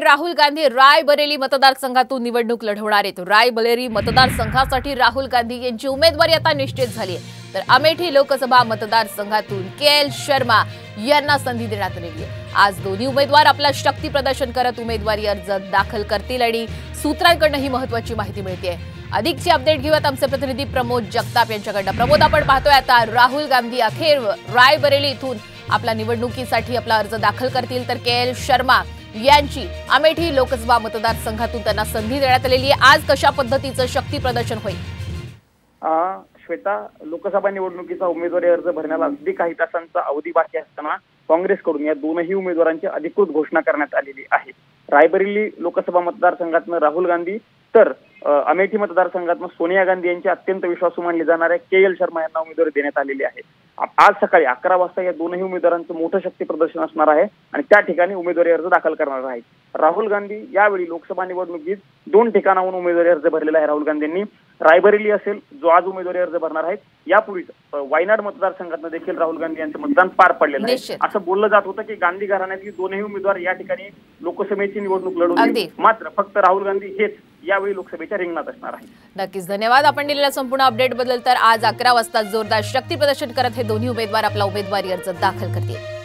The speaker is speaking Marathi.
राहुल गांधी रायबरेली मतदारसंघातून निवडणूक लढवणार आहेत। रायबरेली मतदारसंघासाठी राहुल गांधी यांची उमेदवारी आता निश्चित झाली आहे। तर अमेठी लोकसभा मतदारसंघातून केएल शर्मा यांना संधी देण्यात आली आहे। आज दोन्ही उमेदवार आपला शक्ती प्रदर्शन करत उमेदवारी अर्ज दाखल करतील आणि सूत्रांकडून ही महत्त्वाची माहिती मिळते। अधिकची अपडेट घेऊयात आमचे प्रतिनिधी प्रमोद जगताप यांच्याकडून। प्रमोद, आपण पाहतोय आता राहुल गांधी अखेर रायबरेली इथून आपला निवडणुकीसाठी आपला अर्ज दाखल करतील, तर केएल शर्मा यांची अमेठी लोकसभा मतदारसंघातून त्यांना संधी देण्यात आलेली आहे। आज कशा पद्धतीचं शक्ती प्रदर्शन होईल? श्वेता, लोकसभा निवडणुकीचा उमेदवारी अर्ज भरण्याला अगदी काही तासांचा अवधी बाकी असताना काँग्रेसकडून या दोनही उमेदवारांची अधिकृत घोषणा करण्यात आलेली आहे। रायबरेली लोकसभा मतदारसंघातून राहुल गांधी तर अमेठी मतदारसंघातून सोनिया गांधी यांची अत्यंत विश्वासू मानले जाणाऱ्या केएल शर्मा यांना उमेदवारी देण्यात आलेली आहे। आज सकाळी 11 वाजता या दोनही उमेदवारांचं मोठं शक्ती प्रदर्शन असणार आहे आणि त्या ठिकाणी उमेदवारी अर्ज दाखल करणार आहेत। राहुल गांधी यावेळी लोकसभा निवडणुकीत 2 ठिकाणाहून उमेदवारी अर्ज भरलेला आहे। राहुल गांधींनी रायबरेली असेल, जो आज उमेदवारी अर्ज भरणार आहेत, यापूर्वीच वायनाड मतदारसंघातून देखील राहुल गांधी यांचं मतदान पार पडलेलं आहे। असं बोललं जात होतं की गांधी घराण्यातील दोन्ही उमेदवार या ठिकाणी लोकसभेची निवडणूक लढवतील, मात्र फक्त राहुल गांधी हेच यावेळी लोकसभेच्या रिंगणात असणार आहे। नक्कीच धन्यवाद आपण दिलेल्या संपूर्ण अपडेट बद्दल। तर आज 11 वाजता जोरदार शक्ती प्रदर्शन करत हे दोन्ही उमेदवार आपला उमेदवारी अर्ज दाखल करतील।